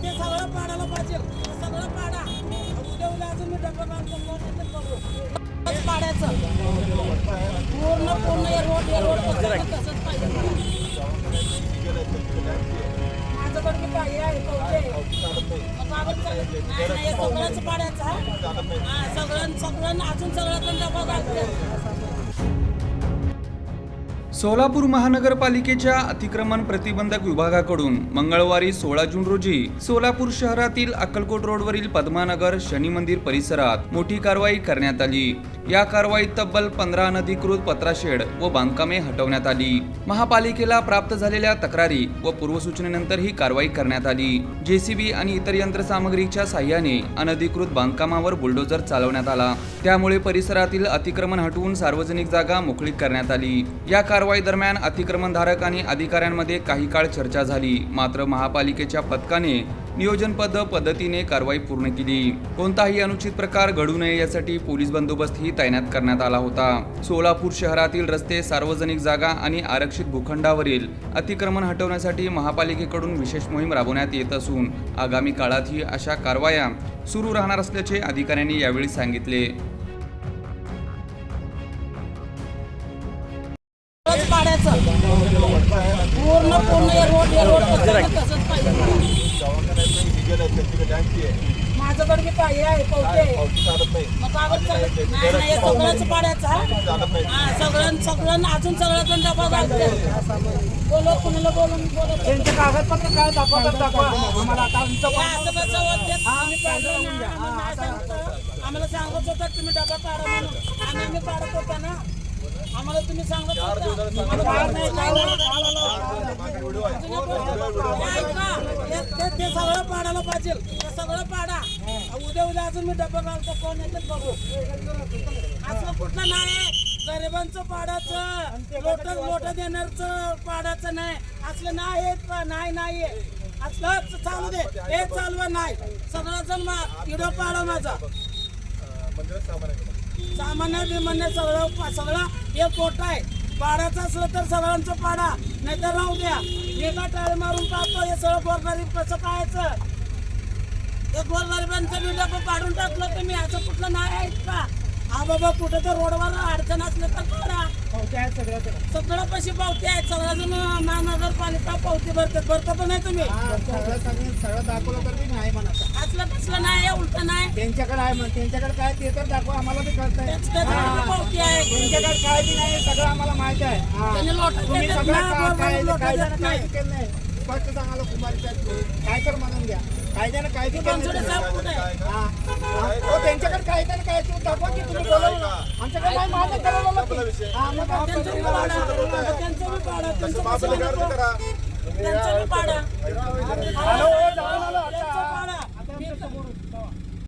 ते सगळं पाडायला पाहिजे, सगळं पाडा. उद्या अजून मी डबा बांधतो पाडायचं पूर्ण रोड तसंच पाहिजे. माझ्याकडे मी काही आहे सगळंच पाडायचं. सगळं अजून सगळं डबा घालते. सोलापूर महानगरपालिकेच्या अतिक्रमण प्रतिबंधक विभागाकडून मंगळवारी 16 जून रोजी सोलापूर शहरातील अक्कलकोट रोडवरील पद्मानगर शनी मंदिर परिसरात मोठी कारवाई करण्यात आली. या कारवाईत तब्बल 15 अनधिकृत पत्राशेड व बांधकामे हटवण्यात आली. महापालिकेला प्राप्त झालेल्या तक्रारी व पूर्वसूचनेनंतर ही कारवाई करण्यात आली. जेसीबी आणि इतर यंत्रसामग्रीच्या साह्याने अनधिकृत बांधकामावर बुलडोझर चालवण्यात आला. त्यामुळे परिसरातील अतिक्रमण हटवून सार्वजनिक जागा मोकळी करण्यात आली. या कारवाई दरम्यान अतिक्रमणधारक आणि अधिकाऱ्यांमध्ये काही काळ चर्चा झाली. मात्र महापालिकेच्या पथकाने नियोजनबद्ध पद्धतीने कारवाई पूर्ण केली. कोणताही अनुचित प्रकार घडू नये यासाठी पोलीस बंदोबस्तही तैनात करण्यात आला होता. सोलापूर शहरातील रस्ते, सार्वजनिक जागा आणि आरक्षित भूखंडावरील अतिक्रमण हटवण्यासाठी महापालिकेकडून विशेष मोहीम राबवण्यात येत असून आगामी काळातही अशा कारवाया सुरू राहणार असल्याचे अधिकाऱ्यांनी यावेळी सांगितले. पाडायचं पूर्ण रोड तसंच पाहिजे. माझ्याकडे मी काही आहे सगळंच पाडायचं. सगळं अजून सगळं डबा घालते. कुणाला बोलून त्यांचे कागदपत्र काय दाखवा आम्हाला सांगत होता तुम्ही डबा पाडा म्हणून आम्ही पाडत होता ना. आम्हाला तुम्ही सांगत ते सगळं पाडायला पाहिजे, सगळं पाडा. उद्या अजून मी डबा घालतो, कोण येतात बघू. असं कुठलं नाही. गरिबांचं पाडायचं, लोट देणारचं पाडायचं नाही. असलं नाही असलं चालू दे. हे चालवा नाही. सगळं जण व्हिडिओ पाडा माझा. सामान्य बिमान्य सगळं हे पोट आहे. पाडायचं असलं तर सगळ्यांचं पाडा, नाही तर राहू द्या. एका टाळ मारून पाहतो हे सगळं गोरगरीब कसं पाहायचं. हे गोरगरिबांचं व्हिडिओ पाडून टाकलं तुम्ही. असं कुठलं नाही आहे का? हा बाबा कुठं तर रोडवर अडचण असलं तर पाडा. सगळं पैसे पावते आहेत. सगळ्याजण महानगरपालिका पावती भरत पण नाही तुम्ही. सगळं दाखवलं तर नाही म्हणत. असलं कसलं नाही, उलट नाही. त्यांच्याकडे आहे त्यांच्याकडे काय ते तर दाखवा. आम्हाला बी कळतंय पावती आहे. त्यांच्याकडे काय बी नाही. सगळं आम्हाला माहिती आहे. तुम्ही सगळं काय केलं नाही स्पष्ट सांगायला कुमारी काय तर म्हणून घ्या. कायद्यानं काय बी त्यांच्याकडे कायद्यानं काय दाखवा की तुम्ही बोलवलं ना. आमच्याकडे नाही माझं ठरवलं की त्यांचं पाडा.